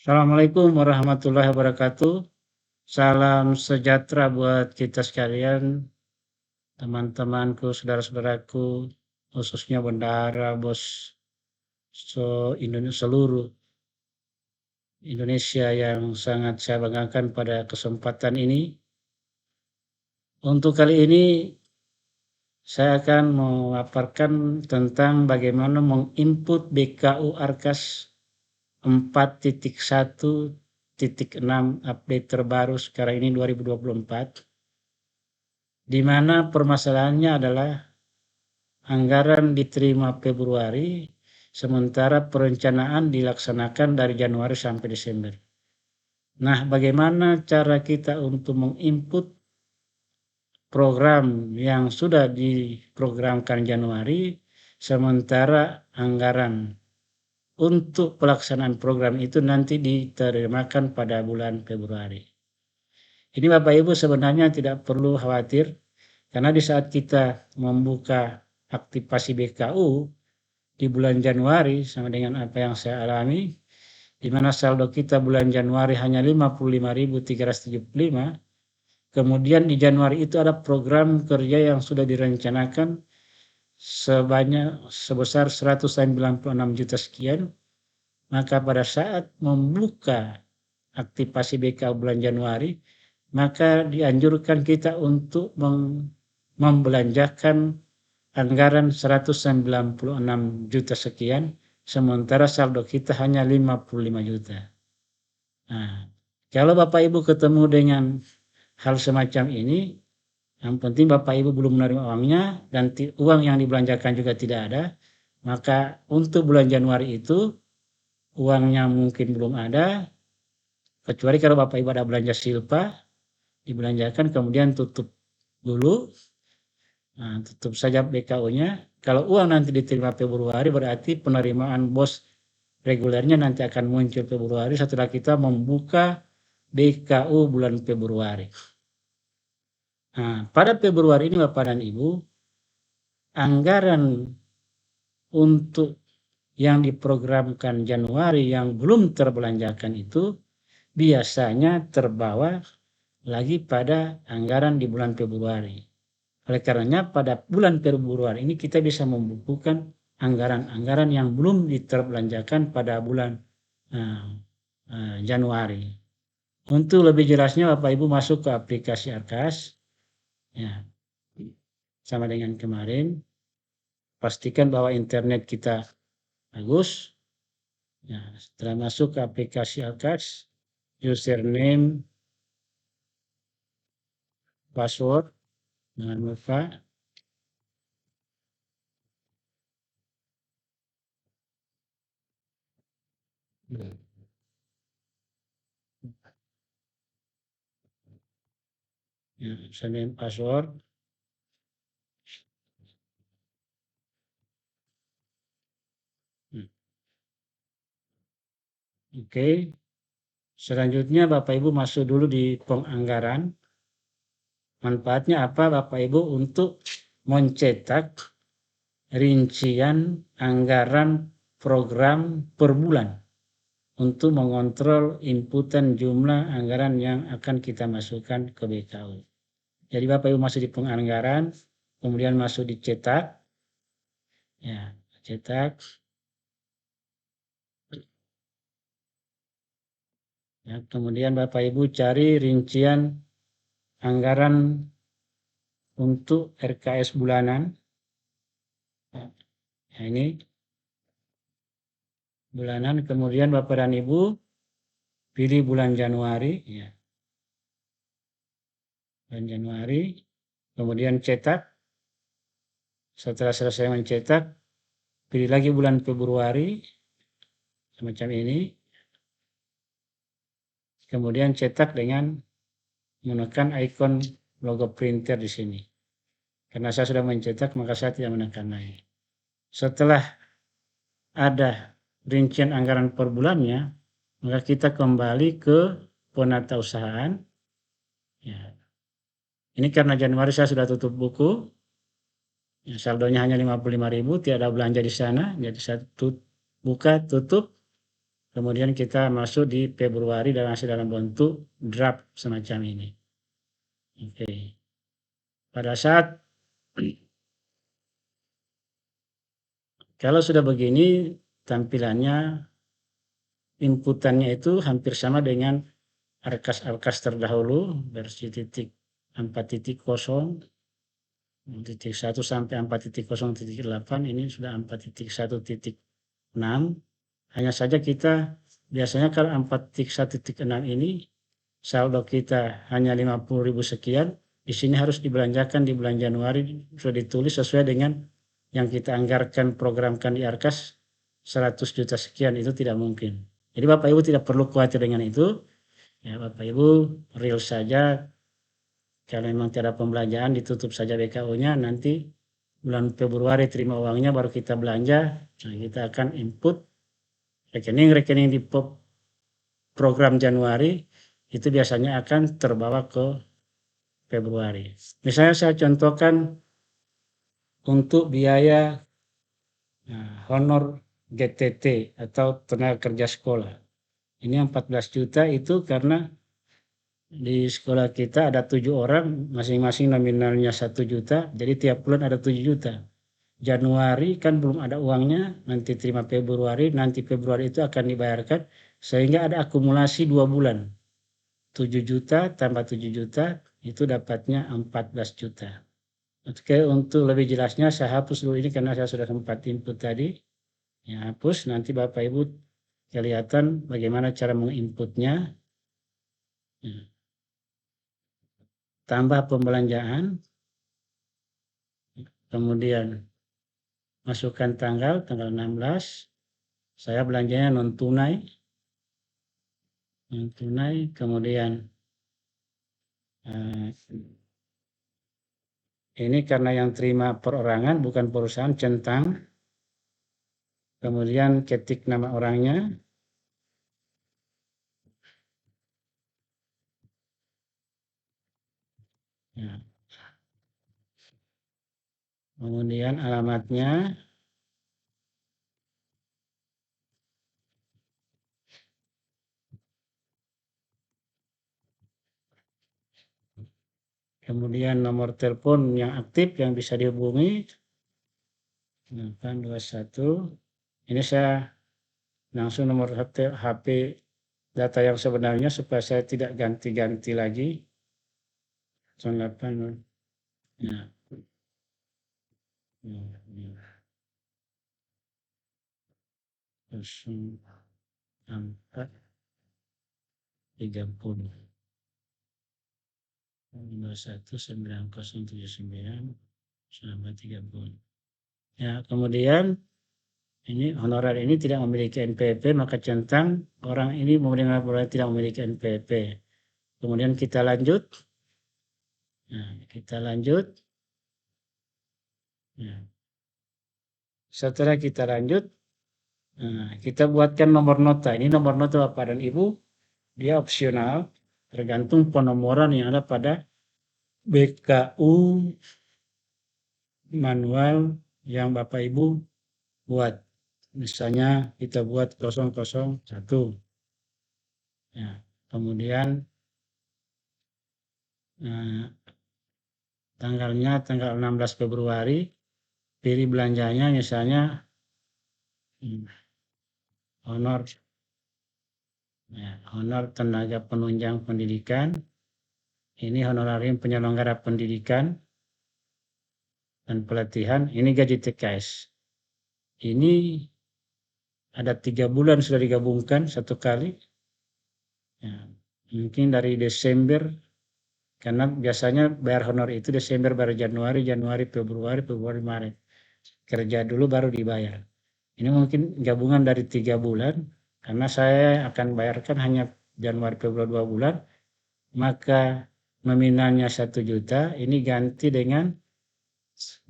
Assalamualaikum warahmatullahi wabarakatuh. Salam sejahtera buat kita sekalian, teman-temanku, saudara-saudaraku, khususnya bendahara, bos, seluruh Indonesia yang sangat saya banggakan pada kesempatan ini. Untuk kali ini saya akan memaparkan tentang bagaimana menginput BKU Arkas 4.1.6 update terbaru sekarang ini 2024, di mana permasalahannya adalah anggaran diterima Februari, sementara perencanaan dilaksanakan dari Januari sampai Desember. Nah, bagaimana cara kita untuk menginput program yang sudah diprogramkan Januari, sementara anggaran untuk pelaksanaan program itu nanti diterimakan pada bulan Februari. Ini Bapak Ibu sebenarnya tidak perlu khawatir, karena di saat kita membuka aktivasi BKU di bulan Januari sama dengan apa yang saya alami, di mana saldo kita bulan Januari hanya 55.375, kemudian di Januari itu ada program kerja yang sudah direncanakan sebesar 196 juta sekian, maka pada saat membuka aktivasi BKU bulan Januari, maka dianjurkan kita untuk membelanjakan anggaran 196 juta sekian, sementara saldo kita hanya 55 juta. Nah, kalau Bapak Ibu ketemu dengan hal semacam ini, yang penting Bapak Ibu belum menerima uangnya dan uang yang dibelanjakan juga tidak ada, maka untuk bulan Januari itu uangnya mungkin belum ada, kecuali kalau Bapak Ibu ada belanja silpa, dibelanjakan kemudian tutup dulu. Nah, tutup saja BKU-nya. Kalau uang nanti diterima Februari, berarti penerimaan bos regulernya nanti akan muncul Februari setelah kita membuka BKU bulan Februari. Nah, pada Februari ini Bapak dan Ibu, anggaran untuk yang diprogramkan Januari yang belum terbelanjakan itu biasanya terbawa lagi pada anggaran di bulan Februari. Oleh karenanya pada bulan Februari ini kita bisa membukukan anggaran-anggaran yang belum diterbelanjakan pada bulan Januari. Untuk lebih jelasnya Bapak Ibu masuk ke aplikasi Arkas, ya, sama dengan kemarin. Pastikan bahwa internet kita bagus. Ya, setelah masuk ke aplikasi Arkas, username, password, jangan lupa. Ya, username, password. Oke. Selanjutnya Bapak Ibu masuk dulu di penganggaran. Manfaatnya apa Bapak Ibu? Untuk mencetak rincian anggaran program per bulan untuk mengontrol inputan jumlah anggaran yang akan kita masukkan ke BKU. Jadi Bapak Ibu masuk di penganggaran, kemudian masuk di cetak. Ya, cetak. Ya, kemudian Bapak Ibu cari rincian anggaran untuk RKS bulanan. Ya, ini bulanan, kemudian Bapak dan Ibu pilih bulan Januari, ya. Bulan Januari, kemudian cetak. Setelah selesai mencetak, pilih lagi bulan Februari, semacam ini. Kemudian cetak dengan menekan ikon logo printer di sini. Karena saya sudah mencetak, maka saya tidak menekan lagi. Setelah ada rincian anggaran per bulannya, maka kita kembali ke penata usahaan. Ya. Ini karena Januari saya sudah tutup buku, ya, saldonya hanya 55.000, tidak ada belanja di sana, jadi saya buka, tutup. kemudian kita masuk di Februari dan masih dalam bentuk draft semacam ini. Oke. Pada saat kalau sudah begini tampilannya, inputannya itu hampir sama dengan arkas terdahulu versi 4.0 1 sampai 4.0.8, ini sudah 4.1.6. Hanya saja kita biasanya kalau 4.1.6 ini saldo kita hanya 50.000 sekian, di sini harus dibelanjakan di bulan Januari, sudah ditulis sesuai dengan yang kita anggarkan programkan di Arkas 100 juta sekian, itu tidak mungkin. Jadi Bapak Ibu tidak perlu khawatir dengan itu. Ya, Bapak Ibu real saja, kalau memang tidak ada pembelanjaan ditutup saja BKU-nya, nanti bulan Februari terima uangnya baru kita belanja. Nah, kita akan input rekening-rekening di program Januari, itu biasanya akan terbawa ke Februari. Misalnya saya contohkan untuk biaya honor GTT atau tenaga kerja sekolah. Ini 14 juta itu karena di sekolah kita ada 7 orang, masing-masing nominalnya 1 juta, jadi tiap bulan ada 7 juta. Januari kan belum ada uangnya, nanti terima Februari, nanti Februari itu akan dibayarkan, sehingga ada akumulasi 2 bulan. 7 juta tambah 7 juta, itu dapatnya 14 juta. Oke, untuk lebih jelasnya saya hapus dulu ini karena saya sudah sempat input tadi. Ya, hapus, nanti Bapak Ibu kelihatan bagaimana cara menginputnya. Ya. Tambah pembelanjaan, kemudian masukkan tanggal 16, saya belanjanya non tunai, kemudian ini karena yang terima perorangan bukan perusahaan, centang, kemudian ketik nama orangnya, ya. Kemudian alamatnya, kemudian nomor telepon yang aktif yang bisa dihubungi 821. Ini saya langsung nomor HP data yang sebenarnya supaya saya tidak ganti-ganti lagi. 8, ya. 04 30 219079 ya. Kemudian ini honorer ini tidak memiliki NPWP, maka centang orang ini tidak memiliki NPWP. Kemudian kita lanjut. Nah, kita lanjut. Nah, setelah kita lanjut, nah, kita buatkan nomor nota. Ini nomor nota Bapak dan Ibu, dia opsional, tergantung penomoran yang ada pada BKU manual yang Bapak Ibu buat. Misalnya kita buat 001. Ya, kemudian tanggalnya tanggal 16 Februari, pilih belanjanya misalnya honor, ya, honor tenaga penunjang pendidikan. Ini honorarium penyelenggara pendidikan dan pelatihan. Ini gaji TKS. Ini ada 3 bulan sudah digabungkan satu kali. Ya, mungkin dari Desember, karena biasanya bayar honor itu Desember, baru Januari, Februari, Maret. Kerja dulu baru dibayar. Ini mungkin gabungan dari 3 bulan, karena saya akan bayarkan hanya Januari, Februari 2 bulan, maka nominalnya 1 juta, ini ganti dengan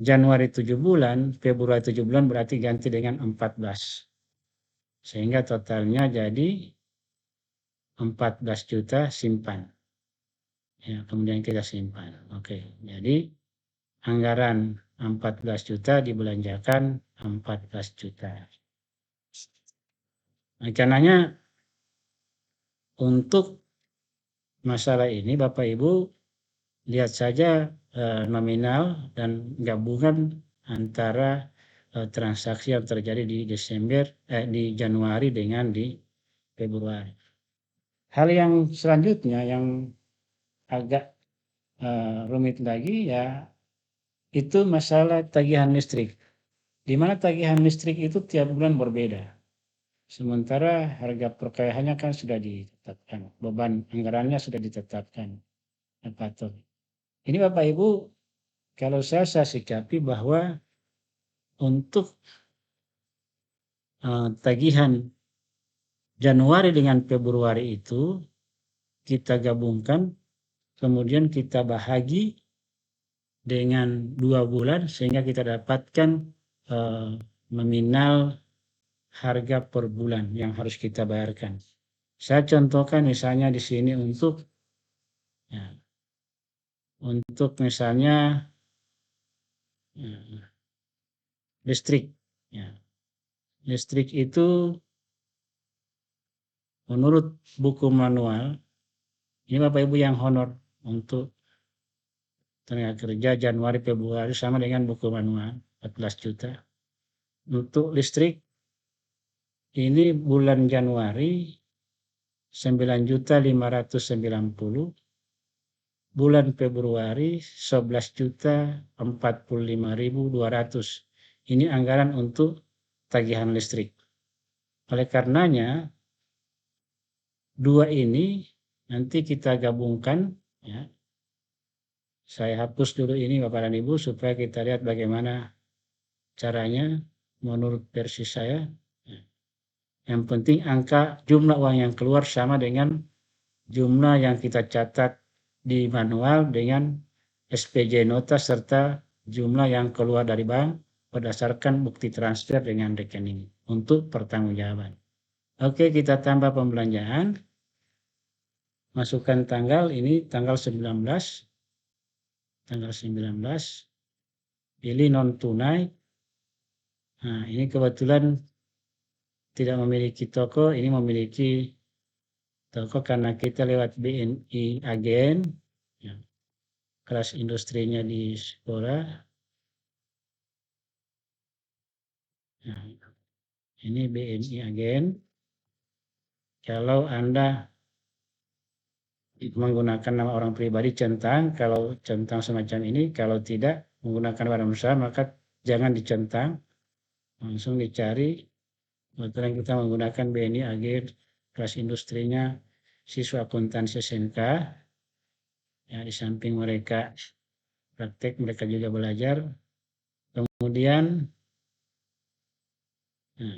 Januari 7 bulan, Februari 7 bulan, berarti ganti dengan 14. Sehingga totalnya jadi 14 juta simpan. Ya, kemudian kita simpan. Oke, jadi anggaran 14 juta dibelanjakan 14 juta. Rencananya Untuk masalah ini Bapak Ibu lihat saja nominal dan gabungan antara transaksi yang terjadi di di Januari dengan di Februari. Hal yang selanjutnya yang agak rumit lagi ya itu masalah tagihan listrik. Di mana tagihan listrik itu tiap bulan berbeda. Sementara harga perkayaannya kan sudah ditetapkan, beban anggarannya sudah ditetapkan. Ini Bapak Ibu, kalau saya sikapi bahwa untuk tagihan Januari dengan Februari itu kita gabungkan, kemudian kita bahagi dengan 2 bulan sehingga kita dapatkan nominal harga per bulan yang harus kita bayarkan. Saya contohkan misalnya di sini untuk misalnya listrik. Listrik itu menurut buku manual, ini Bapak Ibu yang honor untuk tenaga kerja Januari Februari sama dengan buku manual 14 juta. Untuk listrik ini bulan Januari 9.590.000, bulan Februari 11.045.200. Ini anggaran untuk tagihan listrik. Oleh karenanya dua ini nanti kita gabungkan ya. Saya hapus dulu ini Bapak dan Ibu supaya kita lihat bagaimana caranya menurut versi saya. Yang penting angka jumlah uang yang keluar sama dengan jumlah yang kita catat di manual dengan SPJ nota serta jumlah yang keluar dari bank berdasarkan bukti transfer dengan rekening untuk pertanggungjawaban. Oke, kita tambah pembelanjaan. Masukkan tanggal, ini tanggal 19. Tanggal 19. Pilih non tunai. Nah, ini kebetulan tidak memiliki toko, ini memiliki toko karena kita lewat BNI agen. Ya. Kelas industrinya di sekolah. Nah, ini BNI agen. Kalau Anda menggunakan nama orang pribadi centang, kalau centang semacam ini, kalau tidak menggunakan badan usaha maka jangan dicentang, langsung dicari. Kebetulan kita menggunakan BNI agen, kelas industrinya siswa akuntansi SMK. Ya, di samping mereka praktek, mereka juga belajar. Kemudian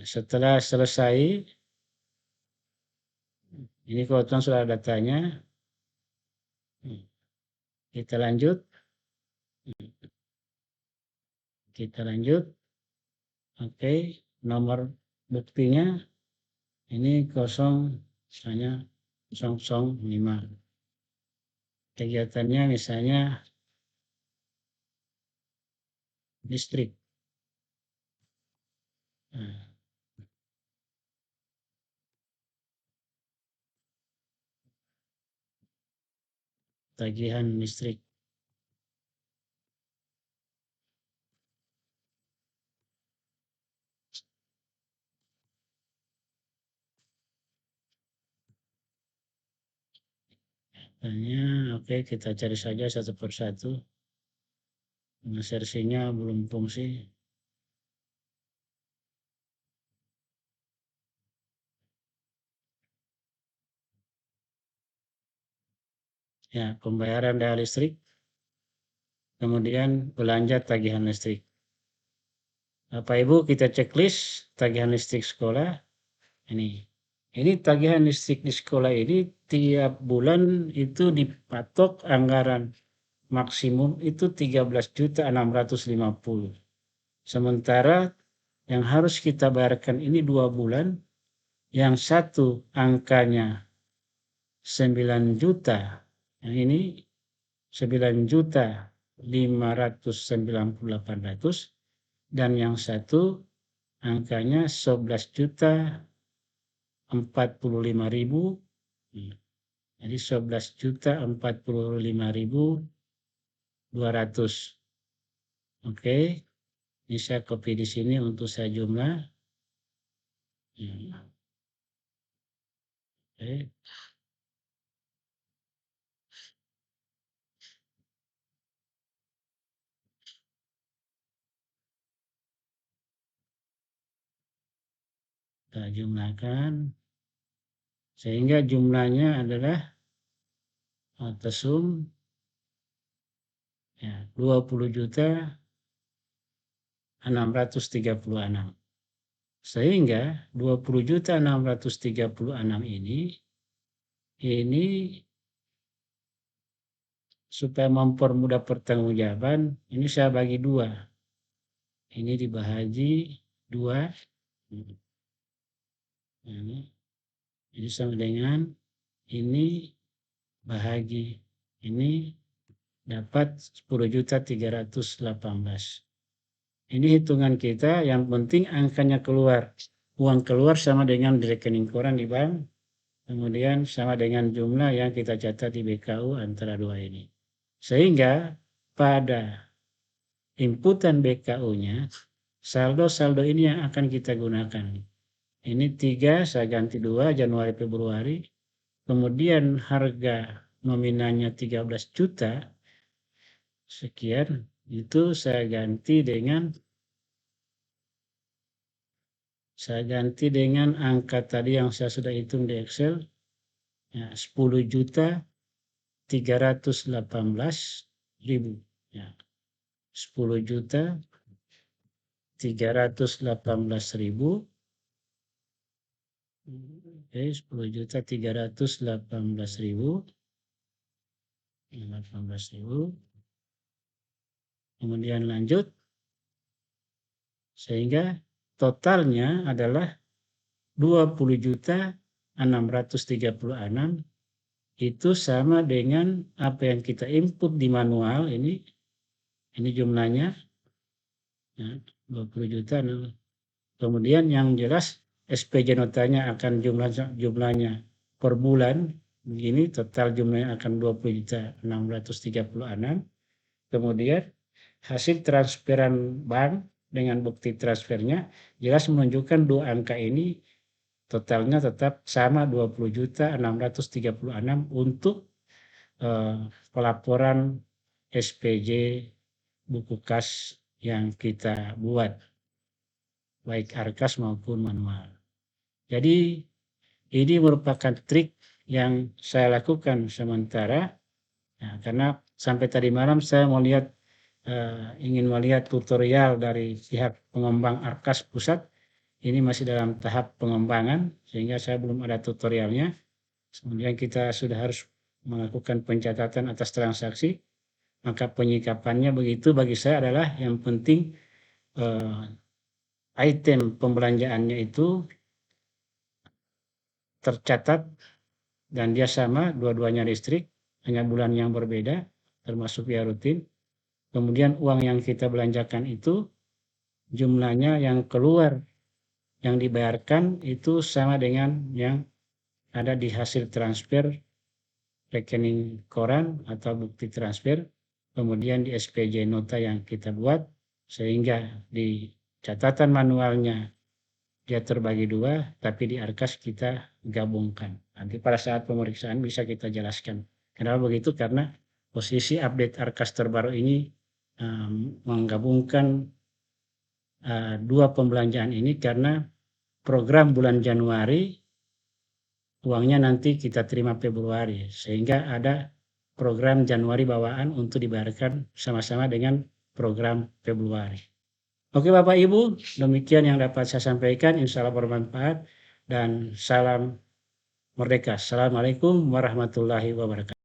setelah selesai, ini kebetulan sudah ada datanya. Kita lanjut. Oke, nomor buktinya ini 0, misalnya 005. Kegiatannya misalnya listrik. Tagihan listrik. Oke, kita cari saja satu persatu. Insersinya belum fungsi. Ya, pembayaran daya listrik. Kemudian belanja tagihan listrik. Bapak Ibu, kita checklist tagihan listrik sekolah. Ini tagihan listrik di sekolah ini tiap bulan itu dipatok anggaran maksimum itu 13.650. Sementara yang harus kita bayarkan ini 2 bulan, yang satu angkanya 9 juta, yang ini 9.590.800, dan yang satu angkanya 11.045.200. Jadi 11.045.200. Oke, ini saya copy di sini untuk saya jumlah. Oke. Kita jumlahkan sehingga jumlahnya adalah tersum ya, 20.636. Sehingga 20.636 ini supaya mempermudah pertanggungjawaban, ini saya bagi 2. Ini dibagi 2. Jadi sama dengan ini bahagi ini dapat 10.318. Ini hitungan kita, yang penting angkanya keluar. Uang keluar sama dengan di rekening koran di bank, kemudian sama dengan jumlah yang kita catat di BKU antara 2 ini. Sehingga pada inputan BKU-nya, saldo-saldo ini yang akan kita gunakan. Ini 3, saya ganti 2, Januari Februari. Kemudian harga nominalnya 13 juta sekian, itu saya ganti dengan angka tadi yang saya sudah hitung di Excel, ya, 10.318.000, ya, 10.318.000. Oke, 10.318.000. Kemudian lanjut, sehingga totalnya adalah 20.636. Itu sama dengan apa yang kita input di manual ini jumlahnya, ya, 20 juta. Kemudian yang jelas SPJ notanya akan jumlahnya per bulan begini, total jumlahnya akan 20.636. Kemudian hasil transferan bank dengan bukti transfernya jelas menunjukkan 2 angka ini totalnya tetap sama 20.636 untuk pelaporan SPJ buku kas yang kita buat, baik Arkas maupun manual. Jadi ini merupakan trik yang saya lakukan sementara, ya, karena sampai tadi malam saya ingin melihat tutorial dari pihak pengembang Arkas pusat. Ini masih dalam tahap pengembangan sehingga saya belum ada tutorialnya. Kemudian kita sudah harus melakukan pencatatan atas transaksi, maka penyikapannya begitu bagi saya adalah yang penting item pembelanjaannya itu tercatat dan dia sama, dua-duanya listrik, hanya bulan yang berbeda termasuk biaya rutin. Kemudian uang yang kita belanjakan itu jumlahnya yang keluar yang dibayarkan itu sama dengan yang ada di hasil transfer rekening koran atau bukti transfer, kemudian di SPJ nota yang kita buat, sehingga di catatan manualnya dia terbagi 2, tapi di Arkas kita gabungkan. Nanti pada saat pemeriksaan bisa kita jelaskan. Kenapa begitu? Karena posisi update Arkas terbaru ini menggabungkan 2 pembelanjaan ini karena program bulan Januari uangnya nanti kita terima Februari, sehingga ada program Januari bawaan untuk dibayarkan sama-sama dengan program Februari. Oke Bapak Ibu, demikian yang dapat saya sampaikan, insya Allah bermanfaat, dan salam merdeka. Assalamualaikum warahmatullahi wabarakatuh.